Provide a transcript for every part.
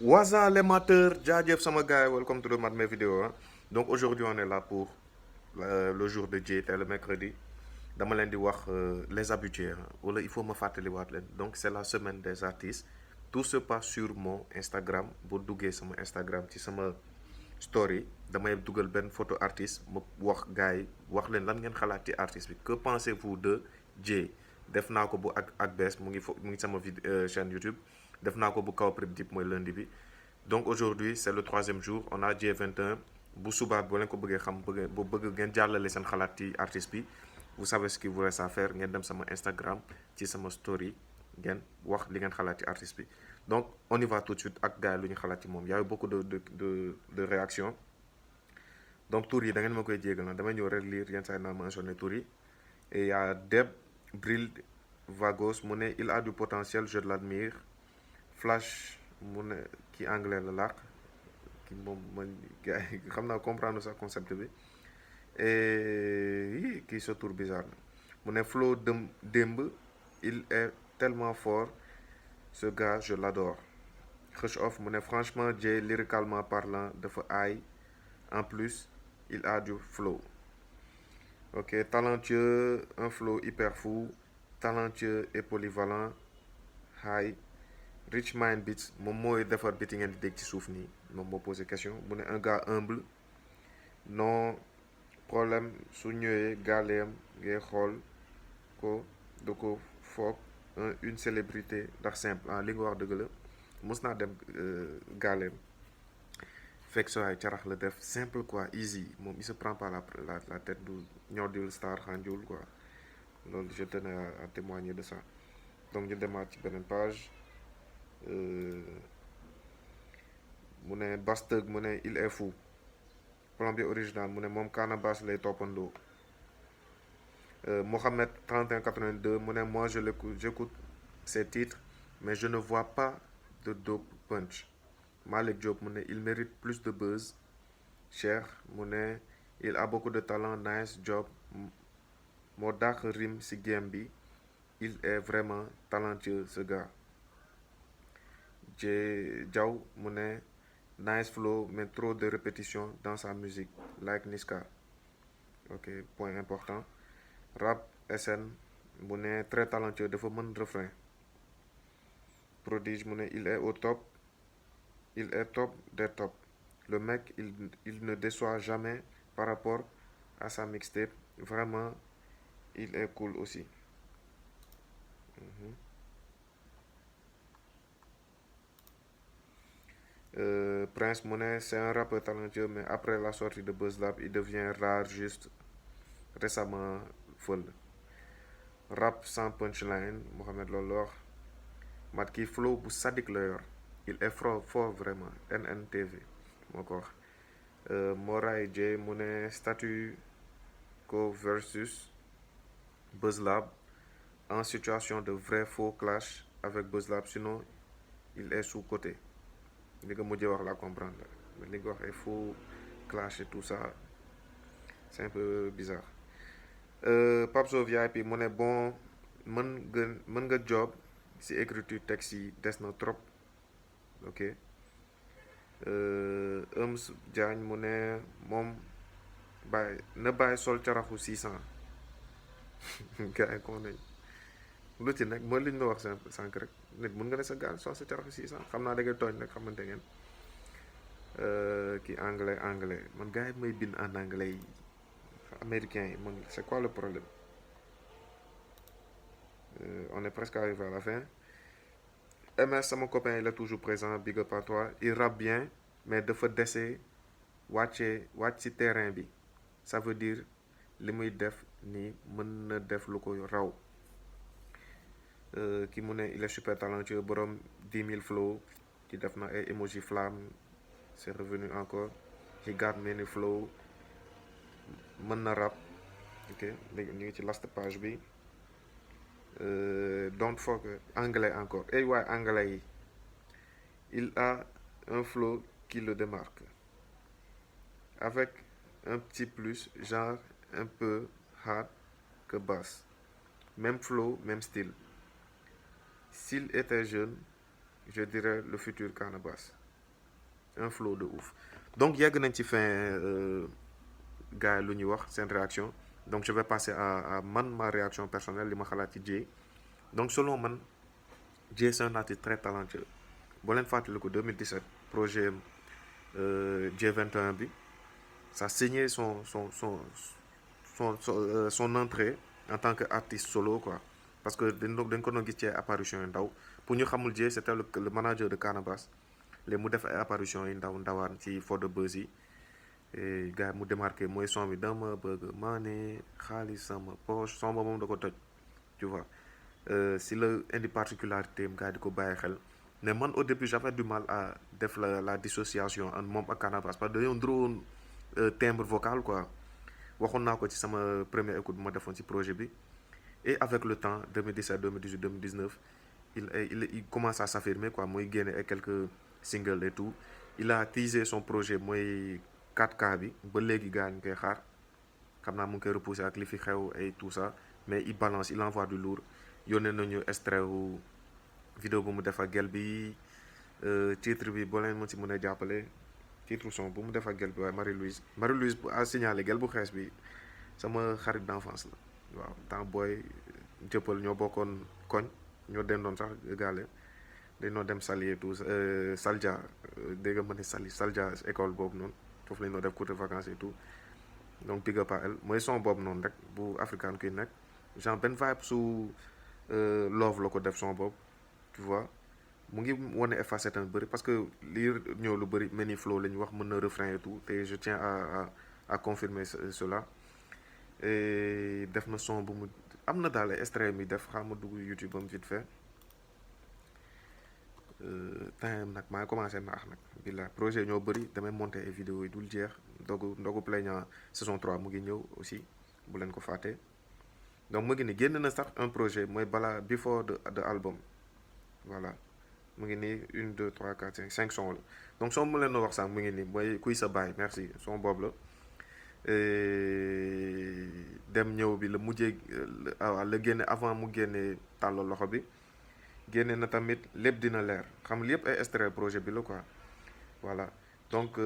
Waza l'amateur, jaajëf sama gars yi, welcome to the Mad My Video hein. Donc aujourd'hui on est là pour le jour de Dieu, c'est le mercredi. Dama leen di wax les habitués hein. Wala il faut me fàttaliwaat leen. Donc c'est la semaine des artistes. Tout se passe sur mon Instagram. Boo duggee sama Instagram ci sama story damay dugal benn photo artiste ma wax gars yi wax leen lan ngeen xalaat ci artiste bi. Que pensez-vous de Dieu? Def naa ko bu ak bees mu ngi sama chaîne YouTube. Def naa ko bu kaw prib dip mooy lundi bi. Donc aujourd'hui c'est le troisième jour on a J21 bu subaa boo leen ko bëggee xam bëgg ngeen jàllale seen xalaat ci artiste bi vous savez ce qu'il vous reste à faire ngeen dem sama Instagram ci sama story ngeen wax li ngeen xalaat ci artiste bi. Donc on y va tout de suite ak gars yi lu ñu xalaat ci moom y a eu beaucoup de réactions. Donc tur yi da ngeen ma koy jégal na damay ñëw rek lire yenn saa yi naa mentionné tur yi et y a Deb Bril Vagos mu ne il a du potentiel je l'admire. Flash mu ne ki anglais la làkk ki moom man gars yi xam naa comprendre sa concept bi et kii sa tour bizarre la mu ne Flo démb il est tellement fort ce gars je l'adore. Rush Off mu ne franchement Jay lyricalement parlant dafa aay en plus il a du flow. Ok, talentueux, un flow hyper fou, talentueux et polyvalent, high. Rich Mind Beats moom mooy defar beat yi ngeen di dégg ci suuf nii moom moo posé question mu ne un gars humble non problème su ñëwee gaaleem ngay xool ko da ko foog une célébrité ndax simple ah li nga wax dëgg la mos naa dem gaaleem fekk soo ay carax la def simple quoi easy moom il se prend pas la tête du ñoo dil star xanjul quoi loolu je tenais à témoigner de ça. Donc ñu demaat ci beneen page. Mu ne Bastug mu ne il est fou plombier original mu ne moom Canabasse lay toppandoo. Mohamed 3182 mu ne moi j'écoute ses titres mais je ne vois pas de dope punch. Malik Diop mu ne il mérite plus de buzz. Cheikh mu ne il a beaucoup de talent nice job moo dàq rime ci game bi il est vraiment talentueux ce gars. Diaw mu ne nice flow mais trop de répétition dans sa musique like Niska. Ok, point important. Rap SN mu ne très talentueux dafa mën refrain. Prodige mu ne il est au top il est top des top. Le mec il ne déçoit jamais par rapport à sa mixtape vraiment il est cool aussi. Prince mu ne c'est un rappeur talentueux mais après la sortie de Buzz Lab il devient rare juste récemment fël. Rap sans punchline Mohamed loolu wax mat kii flow bu sadik la yor il est fort vraiment NNTV moo ko wax. Moray J mu ne statu quo versus Buzz Lab en situation de vrai faux clash avec Buzz Lab sinon il est sous-coté. li nga mujjee wax la comprendre la mais li nga wax ay faux clash et tout ça c'est un peu bizarre. Papso VIP mu ne bon mën nga job si écriture texte yi des na trop ok. Ems Diagne mu ne moom bàyyi sol caraxu 600 gars yi ko nañ lu ci nag mooy li ñu ma wax sànq rek nit mun nga ne sa gars sol sa caraxu 600 xam naa da ngay tooñ nag xamante ngeen. Ki anglais man gars yi may bind en anglais yi américain yi man c'est quoi le problème. On est presque arrivé à la fin. MS sama copain il est toujours présent big up à toi il rappe bien mais dafa dese wàcc ci terrain bi ça veut dire li muy def nii mën na def lu ko raw. Ki mu ne il est super talentueux borom 10 000 flow ci def na ay emoji flamme c'est revenu encore he got many flow mën na rap ok léegi ñu ngi ci last page bi. Don't forget anglais encore et waay anglais yi il a un flow qui le démarque avec un petit plus genre un peu hard que basse même flow même style s'il était jeune je dirais le futur Canabasse. un flow de ouf. Donc yegg nañ ci fin gars yi lu ñuy wax seen réaction. Donc je vais passer à ma réaction personnelle li ma xalaat ci Jay. Donc selon man Jay c'est un artiste très talentueux boo leen fàttaliku 2017 projet J21 bi ça a signé son entrée en tant que artiste solo quoi parce que dañ ko doon gis ci apparition yu ndaw pour ñu xamul Jay c'était le manager de Canabasse léegi mu def ay apparition yu ndawaan ci For The Buzz yi et gars mu démarqué mooy son bi dama bëgg maane xaalis sama poche son boobu moom da ko toj tu vois si la indi particularité am gars di ko bàyyi xel mais man au début j'avais du mal à def la dissociation entre moom ak Canabasse parce que dañoo ndróowoon timbre vocal quoi waxoon naa ko ci sama première écoute bu ma defoon ci projet bi et avec le temps 2017 2018 2019 il commence à s'affirmer quoi mooy génne ay quelques singles et tout il a teasé son projet mooy 4K bi ba léegi gars ñu koy xaar xam naa mu ngi koy repousser ak li fi xew et tout ça mais il balance il envoie du lourd yónnee nañu extrait wu vidéo bu mu def ak gel bi titre bi boo leen mën si mën a jàppale titre son bu mu def ak gel bi waaye Marie-Louise bu a signalé gel bu xees bi sama xarit d'enfance la waaw temps booy jëppal ñoo bokkoon koñ ñoo dendoon sax gaale dañoo dem Saly et tout Saldia dégg nga ma ne Saldia école boobu noonu foofu lañ doon def cours de vacances et tout donc big up à elle mooy son boobu noonu rek bu African Queen nekk genre benn vibe su love la ko def son boobu tu vois mu ngi wane ay facettes bëri parce que lii ñëw lu bëri many flow la ñu wax mën na refrain et tout te je tiens à confirmer cela et def na son bu mu am na daal ay extrait mi def xam ma dugg YouTube am vite fait temps nag maa ngi commencé naax nag billaay projet ñoo bëri damay monter ay vidéo yi dul jeex ndogu plaignant saison 3 mu ngi ñëw aussi bu leen ko fàtte donc mu ngi ni génn na sax un projet mooy balaa before the album voilà mu ngi nii 1 2 3 4 5 son la donc son mu leen wax sax mu ngi nii mooy kuy sa baay merci son boobu la dem ñëw bi la mujjee la génne avant mu génne tàllal loxo bi génne na tamit lépp dina leer xam lépp ay extrait projet bi la quoi voilà donc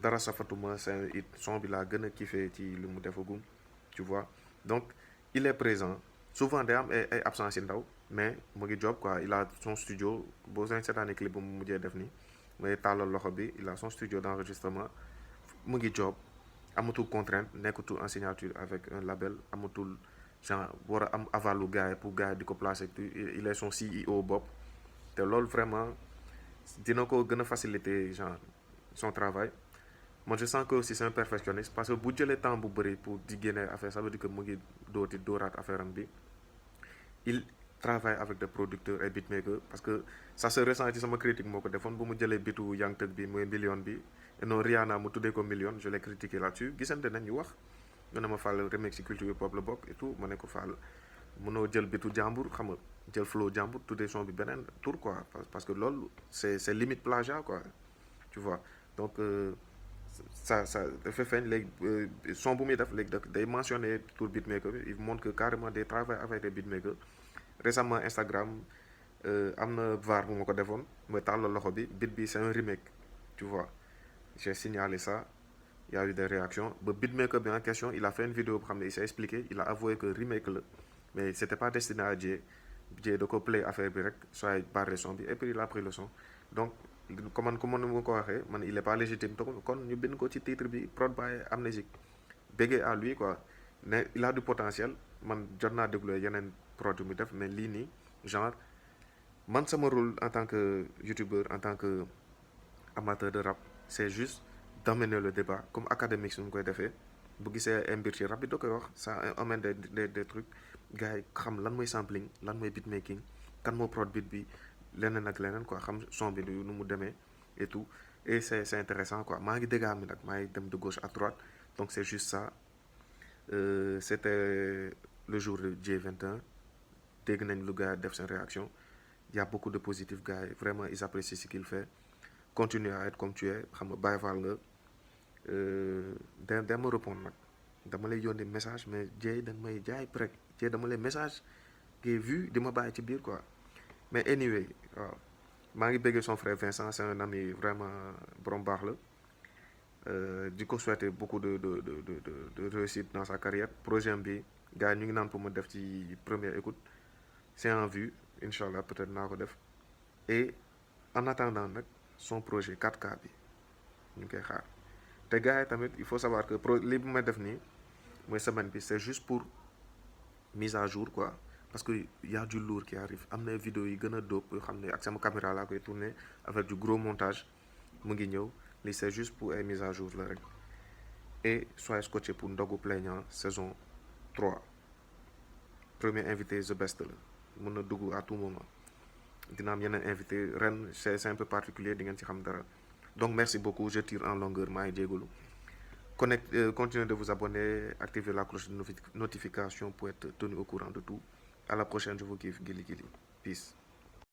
dara safatuma c'est un hit son bi laa gën a kiffé ci li mu defagum tu vois donc il est présent souvent day am ay absence yi ndaw mais mu ngi job quoi il a son studio boo seen seetaani clip bu mu mujjee def nii mooy tàllal loxo bi il a son studio d'enregistrement mu ngi job amatul contrainte nekkatul en signature avec un label amatul genre war a am avalu gars yi pour gars yi di ko placer il est son CEO bopp te loolu vraiment dina ko gën a faciliter genre son travail moi je sens que aussi c'est un perfectionniste parce que bu jëlee temps bu bëri pour di génne affaire ça veut dire que mu ngi dooraat affaire am bi il travaille avec des producteurs et beatmakers parce que ça se ressent ci sama critique moo ko defoon bu mu jëlee bitu Young Thug bi mooy Million bi et non Rihanna mu tuddee ko Million je l'ai critiqué là-dessus gisante nañ ñu wax nga ne ma Fall remix ci culture hip hop la bokk et tout ma ne ko Fall mënoo jël bitu jàmbur xam nga jël flow jàmbur tuddee son bi beneen tour quoi parce que loolu c'est limite plagiat quoi tu vois donc ça dafa feeñ léegi son bu muy def léegi day mentionner tour beatmaker bi il montre que carrément des travail avec des beatmakers récemment Instagram am na var bu ma ko defoon mooy tàllal loxo bi beat bi c'est un remake tu vois j'ai signalé ça il y a eu des réactions ba beatmaker bi en question il a fait une vidéo bu xam ne il s'est expliqué il a avoué que remake la mais c'était pas destiné à Jay da ko play affaire bi rek soit barré son bi et puis il a pris le son donc comme ni ma ko waxee man il est pas légitime kon ñu bind ko ci titre bi prod by Amnésique béggee à lui quoi ne il a du potentiel man jot naa déglu yeneen prod yu mu def mais lii nii genre man sama rôle en tant que youtubeur en tant que amateur de rap c'est juste d'amener le débat comme académique su ñu koy defee bu gisee ay mbir ci rap bi da koy wax ça amène des trucs gars yi xam lan mooy sampling lan mooy beatmaking kan moo prod beat bi leneen ak leneen quoi xam son bi nu mu demee et tout et c'est intéressant quoi maa ngi dégg mi nag maa ngi dem de gauche à droite donc c'est juste ça c'était le jour de J21 dégg nañ lu gars def seen réaction il y a beaucoup de positifs gars yi vraiment ils apprécient ce qu'il fait continue à être comme tu es xam nga Baye Fall nga dama répondre nag dama lay yónnee message mais Jay da nga may jaay prek Jay dama lay message qui est vu di ma bàyyi ci biir quoi mais anyway waaw maa ngi bëggee son frère Vincent, c'est un ami vraiment borom baax la. di ko souhaiter beaucoup de réussite dans sa carrière. Projet bi gars yi ñu ngi naan pour ma def ci première écoute, c'est en vue, incha allah peut-être naa ko def. Et en attendant nag son projet 4K bi ñu ngi koy xaar te gars yi tamit il faut savoir que li bu may def nii mooy semaine bi c'est juste pour mise à jour quoi, parce que y a du lourd qui arrive. am na vidéo yi gën a dope yoo xam ne ak sama caméra laa koy tourner avec du gros montage mu ngi ñëw. Lii c'est juste pour ay mise à jour la rek. Et soyez scotché pour Ndogu Plaignant saison 3. Premier invité The Best la mën na dugg à tout moment. dina am yeneen invité ren c'est un peu particulier di ngeen ci xam dara. Donc merci beaucoup, je tire en longueur, maa ngi jégalu. Continuez de vous abonner, activez la cloche de notification pour être tenu au courant de tout. À la prochaine, je vous kiffe, Gili Gili. Peace.